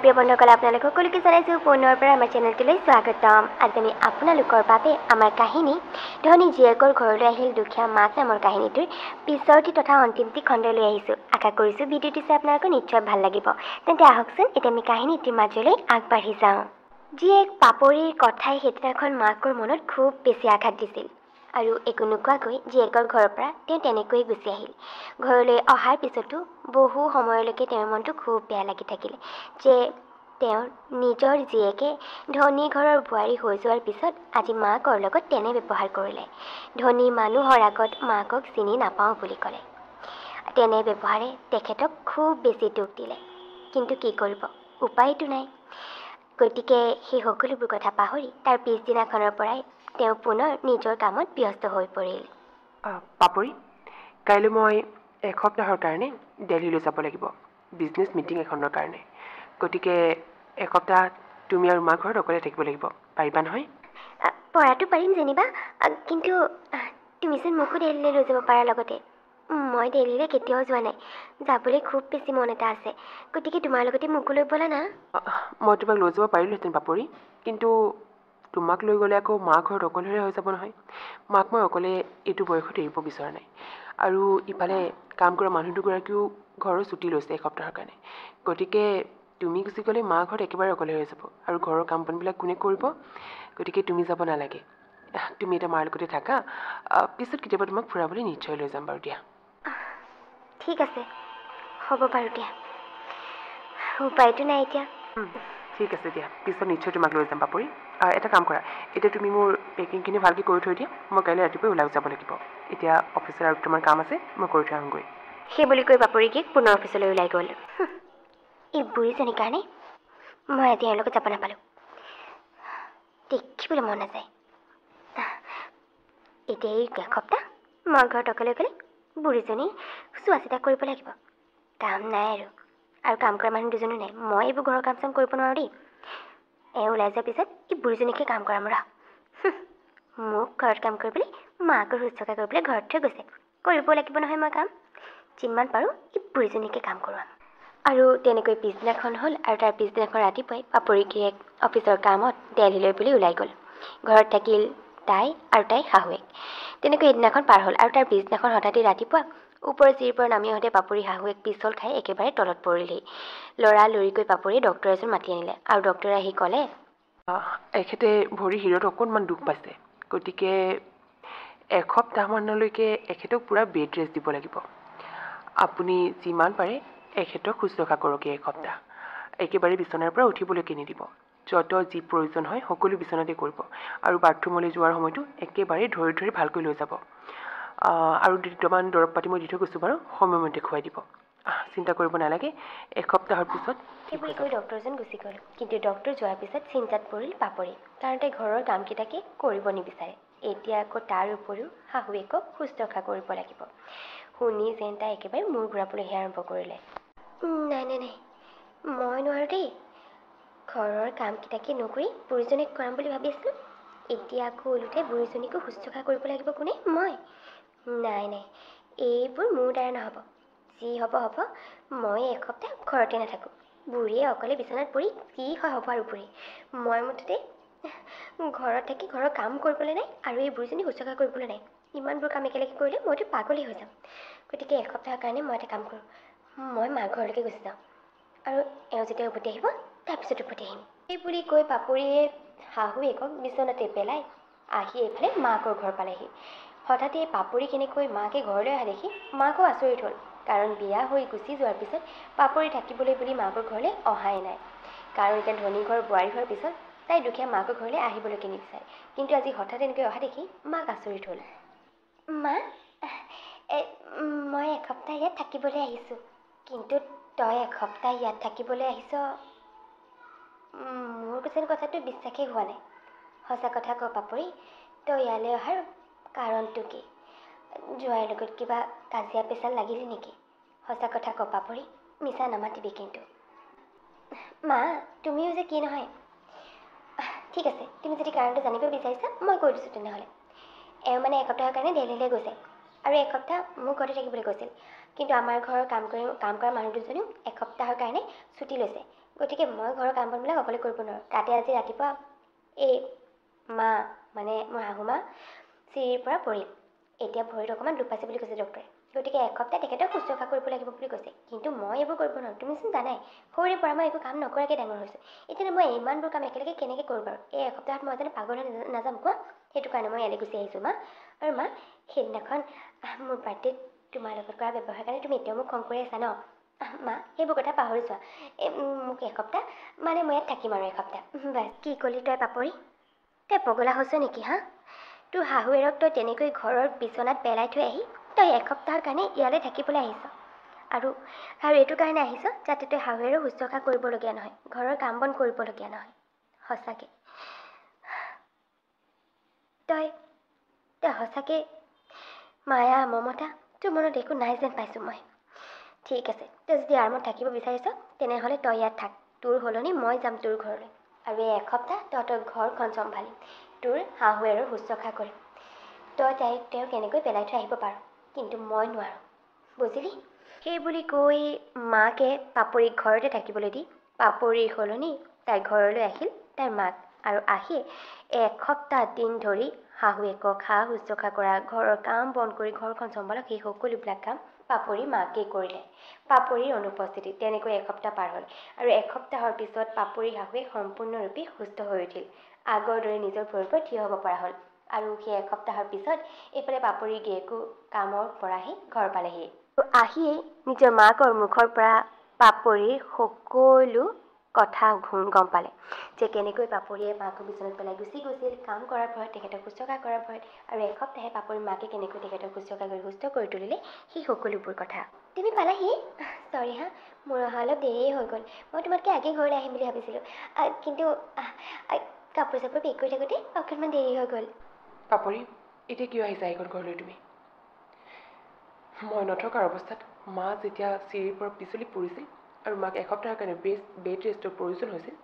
প্ৰিয় বন্ধুসকল আপোনালোক সকলোকে জনাইছোঁ পুনৰ পৰা আমাৰ চেনেলটোলৈ স্বাগতম। আজি আমি আপোনালোকৰ বাবে আমাৰ কাহিনী ধনী জীয়েকৰ ঘৰলৈ আহিল দুখীয়া মাক নামৰ কাহিনীটোৰ পিছৰটি তথা অন্তিমটি খণ্ড লৈ আহিছোঁ। আশা কৰিছোঁ ভিডিঅ'টো চাই আপোনালোকৰ নিশ্চয় ভাল লাগিব। তেন্তে আহকচোন এতিয়া আমি কাহিনীটিৰ মাজলৈ আগবাঢ়ি যাওঁ। জীয়েক পাপৰিৰ কথাই সেইদিনাখন মাকৰ মনত খুব বেছি আঘাত দিছিল আৰু একো নোকোৱাকৈ জীয়েকৰ ঘৰৰ পৰা তেওঁ তেনেকৈয়ে গুচি আহিল। ঘৰলৈ অহাৰ পিছতো বহু সময়লৈকে তেওঁৰ মনটো খুব বেয়া লাগি থাকিল যে তেওঁৰ নিজৰ জীয়েকে ধনী ঘৰৰ বোৱাৰী হৈ যোৱাৰ পিছত আজি মাকৰ লগত তেনে ব্যৱহাৰ কৰিলে। ধনী মানুহৰ আগত মাকক চিনি নাপাওঁ বুলি ক'লে। তেনে ব্যৱহাৰে তেখেতক খুব বেছি দুখ দিলে। কিন্তু কি কৰিব, উপায়তো নাই। গতিকে সেই সকলোবোৰ কথা পাহৰি তাৰ পিছদিনাখনৰ পৰাই তেওঁ পুনৰ নিজৰ কামত ব্যস্ত হৈ পৰিল। পাপৰি, কাইলৈ মই এসপ্তাহৰ কাৰণে দিল্লীলৈ যাব লাগিব বিজনেছ মিটিং এখনৰ কাৰণে। গতিকে এসপ্তাহ তুমি আৰু মা ঘৰত অকলে থাকিব লাগিব, পাৰিবা নহয়? পৰাটো পাৰিম যেনিবা, কিন্তু তুমিচোন মোকো দিল্লীলৈ লৈ যাব পাৰা লগতে। মই দিল্লীলৈ কেতিয়াও যোৱা নাই, যাবলৈ খুব বেছি মন এটা আছে। গতিকে তোমাৰ লগতে মোকো লৈ ব'লা না। মই তোমাক লৈ যাব পাৰিলোহেঁতেন পাপৰি, কিন্তু তোমাক লৈ গ'লে আকৌ মা ঘৰত অকলশৰে হৈ যাব নহয়। মাক মই অকলে এইটো বয়সত এৰিব বিচৰা নাই। আৰু ইফালে কাম কৰা মানুহ দুগৰাকীও ঘৰৰ ছুটি লৈছে এসপ্তাহৰ কাৰণে। গতিকে তুমি গুচি গ'লে মা ঘৰত একেবাৰে অকলে হৈ যাব আৰু ঘৰৰ কাম বনবিলাক কোনে কৰিব? গতিকে তুমি যাব নালাগে। তুমি এতিয়া মাৰ লগতে থাকা, পিছত কেতিয়াবা তোমাক ফুৰাবলৈ নিশ্চয় লৈ যাম বাৰু দিয়া। ঠিক আছে, হ'ব বাৰু দিয়া। উপায়তো নাই এতিয়া। ঠিক আছে দিয়া, পিছত নিশ্চয় তোমাক লৈ যাম পাপৰি। এটা কাম কৰা, এতিয়া তুমি মোৰ পেকিংখিনি ভালকৈ কৰি থৈ দিয়া। মই কাইলৈ ৰাতিপুৱাই ওলাই যাব লাগিব। এতিয়া অফিচৰ আৰু তোমাৰ কাম আছে, মই কৰি থৈ আহোঁগৈ। সেই বুলি কৈ পাপৰিকে পুনৰ অফিচলৈ ওলাই গ'ল। এই বুঢ়ীজনীৰ কাৰণে মই আজি এওঁৰ লগত যাব নাপালোঁ। দেখিবলৈ মন নাযায়। এতিয়া এই এসপ্তাহ মই ঘৰত অকলে অকলে বুঢ়ীজনী চোৱা চিতা কৰিব লাগিব। কাম নাই আৰু কাম কৰা মানুহ দুজনো নাই। মই এইবোৰ ঘৰৰ কাম চাম কৰিব নোৱাৰোঁ দেই। এওঁ ওলাই যোৱাৰ পিছত এই বুঢ়ীজনীকে কাম কৰাম ৰ। মোক ঘৰত কাম কৰিবলৈ মাকৰ শুশ্ৰূষা কৰিবলৈ ঘৰত থৈ গৈছে, কৰিব লাগিব নহয় মই কাম। যিমান পাৰোঁ এই বুঢ়ীজনীকে কাম কৰোৱাম। আৰু তেনেকৈ পিছদিনাখন হ'ল আৰু তাৰ পিছদিনাখন ৰাতিপুৱাই পাপৰি গিৰিয়েক অফিচৰ কামত দিল্লীলৈ বুলি ওলাই গ'ল। ঘৰত থাকিল তাই আৰু তাইৰ শাহুৱেক। তেনেকৈ এদিনাখন পাৰ হ'ল আৰু তাৰ পিছদিনাখন হঠাতে ৰাতিপুৱা ওপৰৰ চিৰিৰ পৰা নামি আহোঁতে পাপৰি শাহুৱেক পিছল খাই একেবাৰে তলত পৰিলেহি। লৰালৰিকৈ পাপৰিয়ে ডক্তৰ এজন মাতি আনিলে আৰু ডক্তৰে আহি ক'লে, এখেতে ভৰি শিৰত অকণমান দুখ পাইছে। গতিকে এসপ্তাহমানলৈকে এখেতক পূৰা বেড ৰেষ্ট দিব লাগিব। আপুনি যিমান পাৰে এখেতক শুশ্ৰূষা কৰক এই এসপ্তাহ। একেবাৰে বিচনাৰ পৰা উঠিবলৈকে নিদিব। যত যি প্ৰয়োজন হয় সকলো বিচনাতে কৰিব আৰু বাথৰুমলৈ যোৱাৰ সময়তো একেবাৰে ধৰি ধৰি ভালকৈ লৈ যাব। আৰু দুটামান দৰৱ পাতি মই দি থৈ গৈছোঁ বাৰু, সময়মতে খুৱাই দিব। চিন্তা কৰিব নালাগে, এসপ্তাহৰ পিছত সেই বুলি কৈ ডক্তৰজন গুচি গ'ল। কিন্তু ডক্তৰ যোৱাৰ পিছত চিন্তাত পৰিল পাপৰি, কাৰণ তাই ঘৰৰ কামকেইটাকে কৰিব নিবিচাৰে। এতিয়া আকৌ তাৰ উপৰিও শাহুৱেকক শুশ্ৰূষা কৰিব লাগিব। শুনি যেন তাই একেবাৰে মূৰ ঘূৰাবলৈহে আৰম্ভ কৰিলে। নাই নাই নাই, মই নোৱাৰোঁ দেই। ঘৰৰ কামকেইটাকে নকৰি বুঢ়ীজনীক কৰাম বুলি ভাবি আছিলোঁ। এতিয়া আকৌ ওলোটাই বুঢ়ীজনীকো শুশ্ৰূষা কৰিব লাগিব কোনে? মই? নাই নাই, এইবোৰ মোৰ দ্বাৰা নহ'ব। যি হ'ব হ'ব, মই এসপ্তাহ ঘৰতে নাথাকোঁ। বুঢ়ীয়ে অকলে বিচনাত পৰি কি হয় হ'ব আৰু বুঢ়ী। মই মুঠতে ঘৰত থাকি ঘৰৰ কাম কৰিবলৈ নাই আৰু এই বুঢ়ীজনী শুশ্ৰূষা কৰিবলৈ নাই। ইমানবোৰ কাম একেলগে কৰিলে মইতো পাগলেই হৈ যাম। গতিকে এসপ্তাহৰ কাৰণে মই এটা কাম কৰোঁ, মই মা ঘৰলৈকে গুচি যাওঁ আৰু এওঁ যেতিয়া উভতি আহিব তাৰপিছত উভতি আহিম। সেই বুলি কৈ পাপৰিয়ে শাহুৱেকক বিচনাতে পেলাই আহি এইফালে মাকৰ ঘৰ পালেহি। হঠাতে পাপৰি কেনেকৈ মাকে ঘৰলৈ অহা দেখি মাকো আচৰিত হ'ল, কাৰণ বিয়া হৈ গুচি যোৱাৰ পিছত পাপৰি থাকিবলৈ বুলি মাকৰ ঘৰলৈ অহাই নাই। কাৰণ এতিয়া ধনী ঘৰ বোৱাৰী হোৱাৰ পিছত তাই দুখীয়া মাকৰ ঘৰলৈ আহিবলৈকে নিবিচাৰে। কিন্তু আজি হঠাৎ এনেকৈ অহা দেখি মাক আচৰিত হ'ল। মা, মই এসপ্তাহ ইয়াত থাকিবলৈ আহিছোঁ। কিন্তু তই এসপ্তাহ ইয়াত থাকিবলৈ আহিছ? মোৰ যেন কথাটো বিশ্বাসেই হোৱা নাই। সঁচা কথা ক পাপৰি, তই ইয়ালৈ অহাৰ কাৰণটো কি? জোঁৱাইৰ লগত কিবা কাজিয়া পেচাল লাগিলি নেকি? সঁচা কথা ক পাপৰি, মিছা নামাতিবি কিন্তু। মা, তুমিও যে কি নহয়। ঠিক আছে, তুমি যদি কাৰণটো জানিব বিচাৰিছা মই কৈ দিছোঁ তেনেহ'লে। এওঁ মানে এসপ্তাহৰ কাৰণে দিল্লীলৈ গৈছে আৰু এসপ্তাহ মোৰ ঘৰতে থাকিবলৈ কৈছিল। কিন্তু আমাৰ ঘৰৰ কাম কৰা মানুহ দুজনীও এসপ্তাহৰ কাৰণে ছুটি লৈছে। গতিকে মই ঘৰৰ কাম বনবিলাক অকলে কৰিব নোৱাৰোঁ। তাতে আজি ৰাতিপুৱা এই মা মানে মোৰ শাহু মা চিৰিৰ পৰা পৰিল। এতিয়া ভৰিত অকণমান দুখ পাইছে বুলি কৈছে ডক্টৰে। গতিকে এসপ্তাহ তেখেতক শুশ্ৰূষা কৰিব লাগিব বুলি কৈছে। কিন্তু মই এইবোৰ কৰিব নোৱাৰোঁ। তুমিচোন জানাই সৰুৰে পৰা মই একো কাম নকৰাকৈ ডাঙৰ হৈছোঁ। এতিয়া মই ইমানবোৰ কাম একেলগে কেনেকৈ কৰিব পাৰোঁ? এই এসপ্তাহত মই জানো পাগল হৈ নাযাম কোৱা? সেইটো কাৰণে মই ইয়ালৈ গুচি আহিছোঁ মা। আৰু মা, সেইদিনাখন মোৰ বাৰ্থডেত তোমাৰ লগত কৰা ব্যৱহাৰৰ কাৰণে তুমি এতিয়াও মোক খং কৰি আছা ন? মা, সেইবোৰ কথা পাহৰি যোৱা। মোক এসপ্তাহ মানে মই ইয়াত থাকিম আৰু এসপ্তাহ। বাছ, কি ক'লি তই পাপৰি? তই পগলা হৈছ নেকি হা? তোৰ শাহুৱেৰক তই তেনেকৈ ঘৰৰ বিচনাত পেলাই থৈ আহি তই এসপ্তাহৰ কাৰণে ইয়ালৈ থাকিবলৈ আহিছ। আৰু এইটো কাৰণে আহিছ যাতে তই শাহুৱেৰো শুশ্ৰূষা কৰিবলগীয়া নহয়, ঘৰৰ কাম বন কৰিবলগীয়া নহয়। সঁচাকৈ তই সঁচাকৈ মায়া মমতা তোৰ মনত একো নাই যেন পাইছোঁ মই। ঠিক আছে, তই যদি আৰামত থাকিব বিচাৰিছ তেনেহ'লে তই ইয়াত থাক। তোৰ সলনি মই যাম তোৰ ঘৰলৈ আৰু এই এসপ্তাহ তহঁতৰ ঘৰখন চম্ভালিম, তোৰ শাহুৱেৰৰ শুশ্ৰূষা কৰিম। তই তেওঁক কেনেকৈ পেলাই থৈ আহিব পাৰ, কিন্তু মই নোৱাৰোঁ, বুজিলি? সেই বুলি কৈ মাকে পাপৰিক ঘৰতে থাকিবলৈ দি পাপৰিৰ সলনি তাইৰ ঘৰলৈ আহিল তাইৰ মাক। আৰু আহি এসপ্তাহ দিন ধৰি শাহুৱেকক শুশ্ৰূষা কৰা, ঘৰৰ কাম বন কৰি ঘৰখন চম্ভালক, সেই সকলোবিলাক কাম পাপৰিৰ মাকেই কৰিলে। পাপৰিৰ অনুপস্থিতিত তেনেকৈ এসপ্তাহ পাৰ হ'ল। আৰু এসপ্তাহৰ পিছত পাপৰিৰ শাহুৱেক সম্পূৰ্ণৰূপে সুস্থ হৈ উঠিল। আগৰ দৰে নিজৰ ভৰিৰ ওপৰত থিয় হ'ব পৰা হ'ল। আৰু সেই এসপ্তাহৰ পিছত এইফালে পাপৰিৰ গিৰিয়েকো কামৰ পৰা আহি ঘৰ পালেহি। আহিয়েই নিজৰ মাকৰ মুখৰ পৰা পাপৰিৰ সকলো কথা গম পালে যে কেনেকৈ পাপৰিয়ে মাকক বিচনাত পেলাই গুচি গৈছিল কাম কৰাৰ ভয়ত, তেখেতক শুশ্ৰূষা কৰাৰ ভয়ত, আৰু এসপ্তাহে পাপৰিৰ মাকে কেনেকৈ তেখেতক শুশ্ৰূষা কৰি সুস্থ কৰি তুলিলে, সেই সকলোবোৰ কথা। তুমি পালাহি? চৰি হা, মোৰ অহা অলপ দেৰিয়ে হৈ গ'ল। মই তোমাতকৈ আগে ঘৰলৈ আহিম বুলি ভাবিছিলোঁ, কিন্তু কাপোৰ চাপোৰ পেক কৰি থাকোঁতে অকণমান দেৰি হৈ গ'ল। পাপৰি, এতিয়া কিয় আহিছা এইখন ঘৰলৈ তুমি? মই নথকাৰ অৱস্থাত মা যেতিয়া চিৰিৰ পৰা পিছলি পৰিছিল আৰু মাক এসপ্তাহৰ কাৰণে বেড ৰেষ্টৰ প্ৰয়োজন হৈছিল,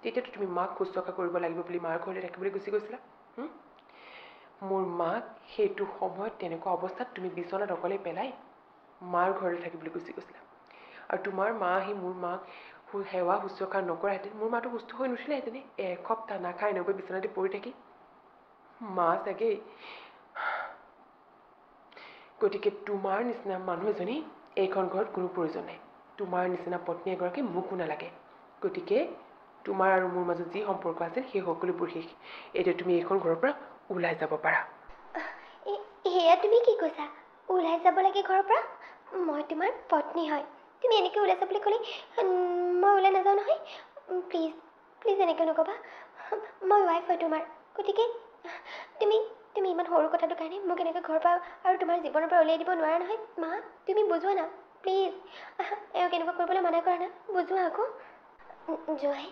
তেতিয়াতো তুমি মাক শুশ্ৰূষা কৰিব লাগিব বুলি মাৰ ঘৰলৈ থাকিবলৈ গুচি গৈছিলা। মোৰ মাক সেইটো সময়ত তেনেকুৱা অৱস্থাত তুমি বিচনাত অকলে পেলাই মাৰ ঘৰলৈ থাকিবলৈ গুচি গৈছিলা। আৰু তোমাৰ মা আহি মোৰ মাক সেৱা শুশ্ৰূষা নকৰাহেঁতেন মোৰ মাটো সুস্থ হৈ নুঠিলেহেঁতেনে। এসপ্তাহ নাখাই নগৈ বিচনাতে পৰি থাকি মা চাগেই। গতিকে তোমাৰ নিচিনা মানুহ এজনী এইখন ঘৰত কোনো প্ৰয়োজন নাই। তোমাৰ নিচিনা পত্নী এগৰাকী মোকো নালাগে। গতিকে তোমাৰ আৰু মোৰ মাজত যি সম্পৰ্ক আছিল সেই সকলোবোৰ শেষ। এতিয়া তুমি এইখন ঘৰৰ পৰা ওলাই যাব পাৰা। সেয়া তুমি কি কৈছা? ওলাই যাব লাগে ঘৰৰ পৰা? মই তোমাৰ পত্নী হয়। তুমি এনেকৈ ওলাই যাবলৈ ক'লে মই ওলাই নাযাওঁ নহয়। প্লিজ প্লিজ এনেকৈ নক'বা। মই ৱাইফ হয় তোমাৰ। গতিকে তুমি ইমান সৰু কথাটোৰ কাৰণে মোক এনেকৈ ঘৰৰ পৰা আৰু তোমাৰ জীৱনৰ পৰা উলিয়াই দিব নোৱাৰা নহয়। মা, তুমি বুজোৱা না প্লিজ। এওঁক এনেকুৱা কৰিবলৈ মানা কৰা না, বুজোৱা আকৌ। জোৱাই,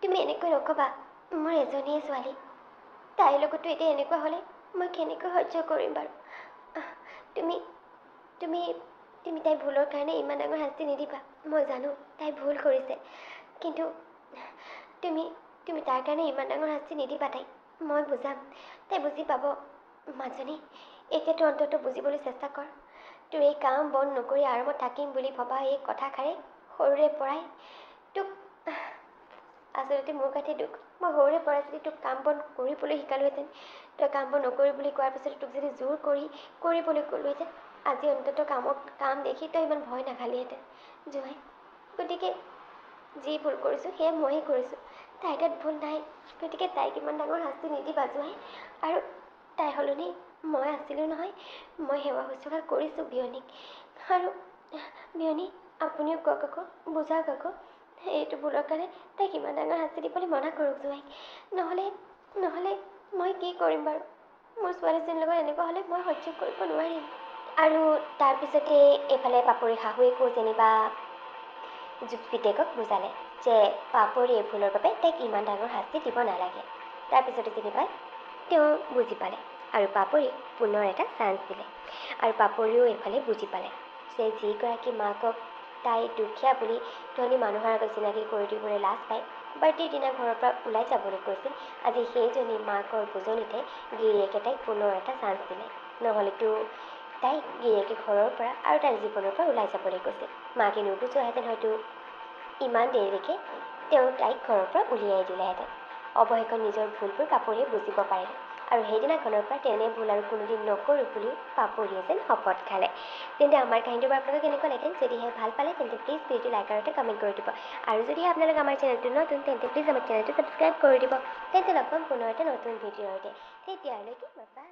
তুমি এনেকৈ নক'বা। মোৰ এজনীয়ে ছোৱালী, তাইৰ লগতো এতিয়া এনেকুৱা হ'লে মই কেনেকৈ সহ্য কৰিম বাৰু? তুমি তাইৰ ভুলৰ কাৰণে ইমান ডাঙৰ শাস্তি নিদিবা। মই জানো তাই ভুল কৰিছে, কিন্তু তুমি তাৰ কাৰণে ইমান ডাঙৰ শাস্তি নিদিবা তাইক। মই বুজাম, তাই বুজি পাব। মাজনী, এতিয়াতো অন্ততঃ বুজিবলৈ চেষ্টা কৰ। তোৰ এই কাম বন নকৰি আৰামত থাকিম বুলি ভবা এই কথাষাৰে সৰুৰে পৰাই তোক, আচলতে মোৰ গাতে দুখ। মই সৰুৰে পৰাই যদি তোক কাম বন কৰিবলৈ শিকালোহেঁতেন, তই কাম বন নকৰি বুলি কোৱাৰ পিছত তোক যদি জোৰ কৰিবলৈ ক'লোহেঁতেন, আজি অন্ততঃ কাম দেখি তই ইমান ভয় নাখালিহেঁতেন। জোৱাই, গতিকে যি ভুল কৰিছোঁ সেয়া ময়েই কৰিছোঁ। তাইৰ গাত ভুল নাই। গতিকে তাইক ইমান ডাঙৰ শাস্তি নিদিবা জোৱাই। আৰু তাইৰ সলনি মই আছিলোঁ নহয়, মই সেৱা শুশ্ৰূষা কৰিছোঁ বিয়নীক। আৰু বিয়নী, আপুনিও কওক আকৌ, বুজাওক আকৌ। এইটো ভুলৰ কাৰণে তাইক ইমান ডাঙৰ শাস্তি দিবলৈ মনা কৰক জোৱাই। নহ'লে মই কি কৰিম বাৰু? মোৰ ছোৱালীজনীৰ লগত এনেকুৱা হ'লে মই সহ্য কৰিব নোৱাৰিম। আৰু তাৰপিছতে এইফালে পাপৰিৰ শাহুৱেকো যেনিবা পিতেকক বুজালে যে পাপৰি এই ভুলৰ বাবে তাইক ইমান ডাঙৰ শাস্তি দিব নালাগে। তাৰপিছতে যেনিবা তেওঁ বুজি পালে আৰু পাপৰিক পুনৰ এটা চান্স দিলে। আৰু পাপৰিও এইফালে বুজি পালে যে যিগৰাকী মাকক তাই দুখীয়া বুলি ধনী মানুহৰ আগত চিনাকি কৰি দিবলৈ লাজ পায়, বাৰ্থডেৰ দিনা ঘৰৰ পৰা ওলাই যাবলৈ কৈছিল, আজি সেইজনী মাকৰ বুজনিতে গিৰিয়েকে তাইক পুনৰ এটা চান্স দিলে। নহ'লেতো তাইক গিৰিয়েকে ঘৰৰ পৰা আৰু তাইৰ জীৱনৰ পৰা ওলাই যাবলৈ কৈছিল। মাকে নুবুজোৱাহেঁতেন হয়তো ইমান দেৰিলৈকে তেওঁ তাইক ঘৰৰ পৰা উলিয়াই দিলেহেঁতেন। অৱশেষত নিজৰ ভুলবোৰ পাপৰিয়ে বুজিব পাৰিলে আৰু সেইদিনাখনৰ পৰা তেনে ভুল আৰু কোনোদিন নকৰোঁ বুলি পাপৰিয়ে যেন শপত খালে। তেন্তে আমাৰ কাহিনীটো আপোনালোকে কেনেকুৱা লাগিল? যদিহে ভাল পালে তেন্তে প্লিজ ভিডিঅ'টো লাইক আৰু এটা কমেণ্ট কৰি দিব। আৰু যদিহে আপোনালোকে আমাৰ চেনেলটো নতুন তেন্তে প্লিজ আমাৰ চেনেলটো ছাবস্ক্ৰাইব কৰি দিব। তেন্তে লগ পাম পুনৰ এটা নতুন ভিডিঅ'ৰ সৈতে। তেতিয়ালৈকে বাই।